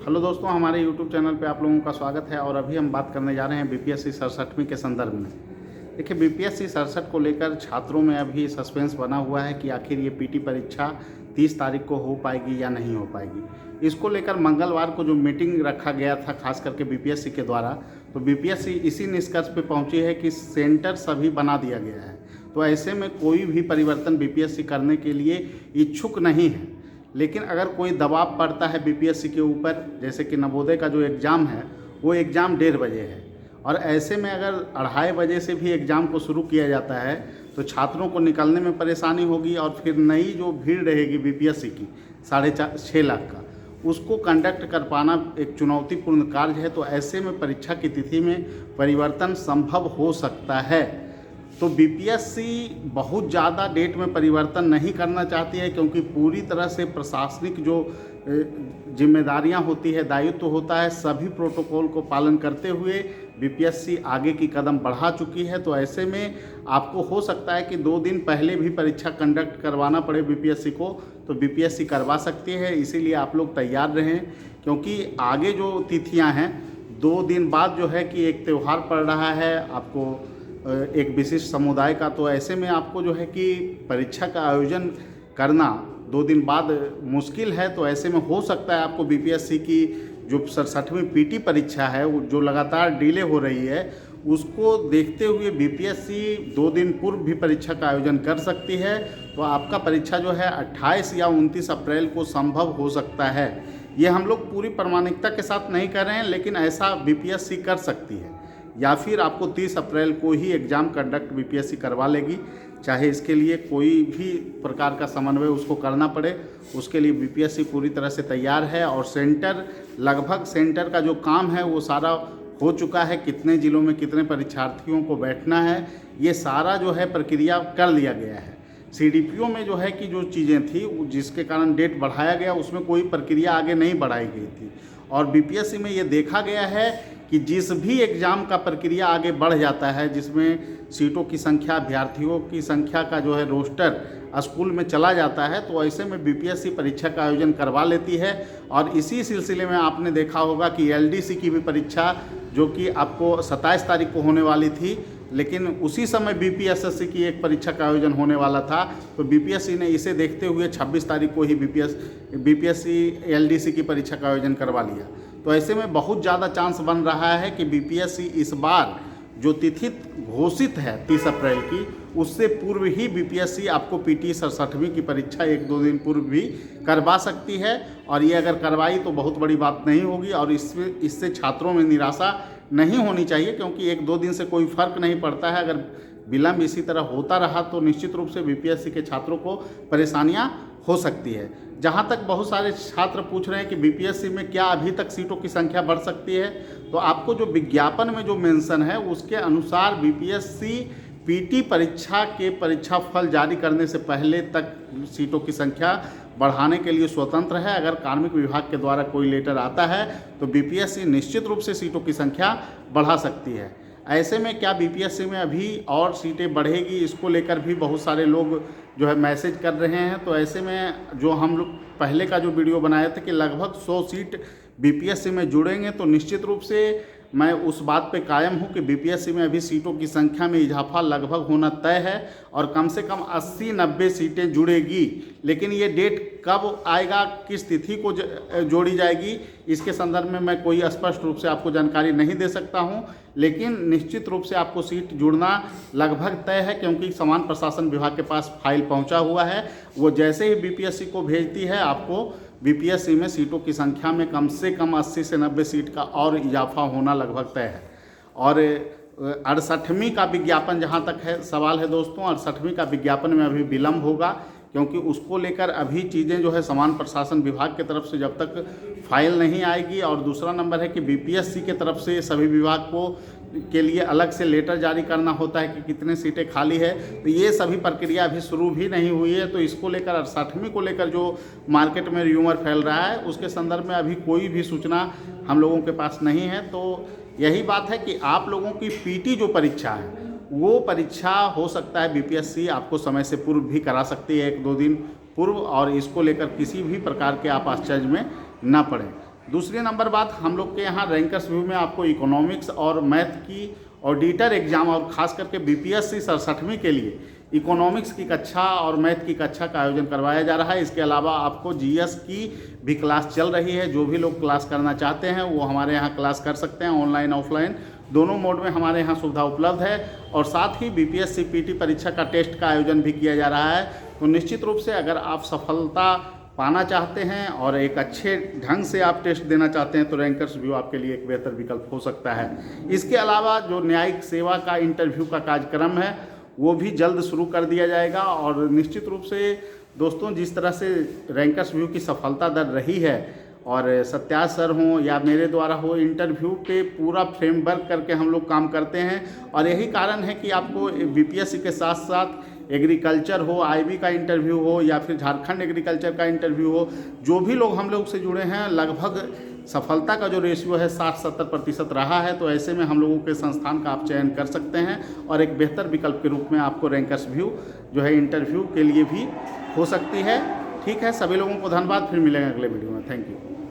Hello दोस्तों, हमारे YouTube channel पे आप लोगों का स्वागत है। और अभी हम बात करने जा रहे हैं बीपीएससी 67वीं के संदर्भ में। देखिए, बीपीएससी 67 को लेकर छात्रों में अभी सस्पेंस बना हुआ है कि आखिर ये पीटी परीक्षा 30 तारीख को हो पाएगी या नहीं हो पाएगी। इसको लेकर मंगलवार को जो मीटिंग रखा गया था खास करके बीपीएससी के द्वारा, तो बीपीएससी इसी निष्कर्ष पे पहुंची है कि सेंटर सभी बना दिया गया है। तो ऐसे में कोई भी परिवर्तन बीपीएससी करने के लिए इच्छुक नहीं है। लेकिन अगर कोई दबाव पड़ता है बीपीएससी के ऊपर, जैसे कि नवोदय का जो एग्ज़ाम है वो एग्ज़ाम 1:30 बजे है, और ऐसे में अगर 2:30 बजे से भी एग्ज़ाम को शुरू किया जाता है तो छात्रों को निकलने में परेशानी होगी। और फिर नई जो भीड़ रहेगी बीपीएससी की 6.5 लाख का, उसको कंडक्ट कर पाना एक चुनौतीपूर्ण कार्य है। तो ऐसे में परीक्षा की तिथि में परिवर्तन संभव हो सकता है। तो बीपीएससी बहुत ज़्यादा डेट में परिवर्तन नहीं करना चाहती है, क्योंकि पूरी तरह से प्रशासनिक जो जिम्मेदारियां होती है, दायित्व होता है, सभी प्रोटोकॉल को पालन करते हुए बीपीएससी आगे की कदम बढ़ा चुकी है। तो ऐसे में आपको हो सकता है कि 2 दिन पहले भी परीक्षा कंडक्ट करवाना पड़े बीपीएससी को, तो बीपीएससी करवा सकती है। इसीलिए आप लोग तैयार रहें, क्योंकि आगे जो तिथियां हैं, 2 दिन बाद जो है कि एक त्यौहार पड़ रहा है आपको एक विशिष्ट समुदाय का। तो ऐसे में आपको जो है कि परीक्षा का आयोजन करना 2 दिन बाद मुश्किल है। तो ऐसे में हो सकता है आपको बीपीएससी की जो 67वीं पीटी परीक्षा है, वो जो लगातार डिले हो रही है, उसको देखते हुए बीपीएससी 2 दिन पूर्व भी परीक्षा का आयोजन कर सकती है। तो आपका परीक्षा जो है 28 या 29 अप्रैल को संभव हो सकता है। ये हम लोग पूरी प्रामाणिकता के साथ नहीं कर रहे हैं, लेकिन ऐसा बीपीएससी कर सकती है। या फिर आपको 30 अप्रैल को ही एग्ज़ाम कंडक्ट बीपीएससी करवा लेगी, चाहे इसके लिए कोई भी प्रकार का समन्वय उसको करना पड़े, उसके लिए बीपीएससी पूरी तरह से तैयार है। और लगभग सेंटर का जो काम है वो सारा हो चुका है। कितने ज़िलों में कितने परीक्षार्थियों को बैठना है, ये सारा जो है प्रक्रिया कर लिया गया है। सीडीपीओ में जो है कि जो चीज़ें थी जिसके कारण डेट बढ़ाया गया, उसमें कोई प्रक्रिया आगे नहीं बढ़ाई गई थी। और बीपीएससी में ये देखा गया है कि जिस भी एग्ज़ाम का प्रक्रिया आगे बढ़ जाता है, जिसमें सीटों की संख्या, अभ्यर्थियों की संख्या का जो है रोस्टर स्कूल में चला जाता है, तो ऐसे में बीपीएससी परीक्षा का आयोजन करवा लेती है। और इसी सिलसिले में आपने देखा होगा कि एलडीसी की भी परीक्षा, जो कि आपको 27 तारीख को होने वाली थी, लेकिन उसी समय बीपीएससी की एक परीक्षा का आयोजन होने वाला था। तो बीपीएससी ने इसे देखते हुए 26 तारीख को ही बीपीएससी एलडीसी की परीक्षा का आयोजन करवा लिया। तो ऐसे में बहुत ज़्यादा चांस बन रहा है कि बीपीएससी इस बार जो तिथि घोषित है 30 अप्रैल की, उससे पूर्व ही बीपीएससी आपको पीटी 67वीं की परीक्षा 1-2 दिन पूर्व भी करवा सकती है। और ये अगर करवाई तो बहुत बड़ी बात नहीं होगी, और इससे छात्रों में निराशा नहीं होनी चाहिए, क्योंकि 1-2 दिन से कोई फर्क नहीं पड़ता है। अगर विलम्ब इसी तरह होता रहा तो निश्चित रूप से बीपीएससी के छात्रों को परेशानियां हो सकती है। जहां तक बहुत सारे छात्र पूछ रहे हैं कि बीपीएससी में क्या अभी तक सीटों की संख्या बढ़ सकती है, तो आपको जो विज्ञापन में जो मेंशन है उसके अनुसार बीपीएससी पीटी परीक्षा के परीक्षा फल जारी करने से पहले तक सीटों की संख्या बढ़ाने के लिए स्वतंत्र है। अगर कार्मिक विभाग के द्वारा कोई लेटर आता है तो बीपीएससी निश्चित रूप से सीटों की संख्या बढ़ा सकती है। ऐसे में क्या बीपीएससी में अभी और सीटें बढ़ेगी, इसको लेकर भी बहुत सारे लोग जो है मैसेज कर रहे हैं। तो ऐसे में जो हम लोग पहले का जो वीडियो बनाए थे कि लगभग 100 सीट बीपीएससी में जुड़ेंगे, तो निश्चित रूप से मैं उस बात पे कायम हूँ कि बीपीएससी में अभी सीटों की संख्या में इजाफा लगभग होना तय है, और कम से कम 80-90 सीटें जुड़ेगी। लेकिन ये डेट कब आएगा, किस तिथि को जोड़ी जाएगी, इसके संदर्भ में मैं कोई स्पष्ट रूप से आपको जानकारी नहीं दे सकता हूँ। लेकिन निश्चित रूप से आपको सीट जुड़ना लगभग तय है, क्योंकि समान प्रशासन विभाग के पास फाइल पहुँचा हुआ है। वो जैसे ही बीपीएससी को भेजती है, आपको बीपीएससी में सीटों की संख्या में कम से कम 80 से 90 सीट का और इजाफा होना लगभग तय है। और 68वीं का विज्ञापन जहां तक है सवाल है दोस्तों, 68वीं का विज्ञापन में अभी विलम्ब होगा, क्योंकि उसको लेकर अभी चीज़ें जो है समान प्रशासन विभाग की तरफ से जब तक फाइल नहीं आएगी। और दूसरा नंबर है कि बीपीएससी के तरफ से सभी विभाग को के लिए अलग से लेटर जारी करना होता है कि कितने सीटें खाली है। तो ये सभी प्रक्रिया अभी शुरू भी नहीं हुई है। तो इसको लेकर 68वीं को लेकर जो मार्केट में र्यूमर फैल रहा है, उसके संदर्भ में अभी कोई भी सूचना हम लोगों के पास नहीं है। तो यही बात है कि आप लोगों की पीटी जो परीक्षा है, वो परीक्षा हो सकता है बीपीएससी आपको समय से पूर्व भी करा सकती है, 1-2 दिन पूर्व। और इसको लेकर किसी भी प्रकार के आप आश्चर्य में न पड़ें। दूसरी नंबर बात, हम लोग के यहाँ रैंकर्स व्यू में आपको इकोनॉमिक्स और मैथ की ऑडिटर एग्जाम और ख़ास करके बीपीएससी 67वीं के लिए इकोनॉमिक्स की कक्षा और मैथ की कक्षा का आयोजन करवाया जा रहा है। इसके अलावा आपको जीएस की भी क्लास चल रही है। जो भी लोग क्लास करना चाहते हैं वो हमारे यहाँ क्लास कर सकते हैं, ऑनलाइन ऑफलाइन दोनों मोड में हमारे यहाँ सुविधा उपलब्ध है। और साथ ही बीपीएससी पीटी परीक्षा का टेस्ट का आयोजन भी किया जा रहा है। तो निश्चित रूप से अगर आप सफलता पाना चाहते हैं और एक अच्छे ढंग से आप टेस्ट देना चाहते हैं तो रैंकर्स व्यू आपके लिए एक बेहतर विकल्प हो सकता है। इसके अलावा जो न्यायिक सेवा का इंटरव्यू का कार्यक्रम है वो भी जल्द शुरू कर दिया जाएगा। और निश्चित रूप से दोस्तों, जिस तरह से रैंकर्स व्यू की सफलता दर रही है और सत्याज सर हों या मेरे द्वारा हो, इंटरव्यू पे पूरा फ्रेमवर्क करके हम लोग काम करते हैं। और यही कारण है कि आपको बीपीएससी के साथ साथ एग्रीकल्चर हो, आईबी का इंटरव्यू हो या फिर झारखंड एग्रीकल्चर का इंटरव्यू हो, जो भी लोग हम लोग से जुड़े हैं लगभग सफलता का जो रेशियो है 60-70% रहा है। तो ऐसे में हम लोगों के संस्थान का आप चयन कर सकते हैं और एक बेहतर विकल्प के रूप में आपको रैंकर्स व्यू जो है इंटरव्यू के लिए भी हो सकती है। ठीक है, सभी लोगों को धन्यवाद। फिर मिलेंगे अगले वीडियो में। Thank you.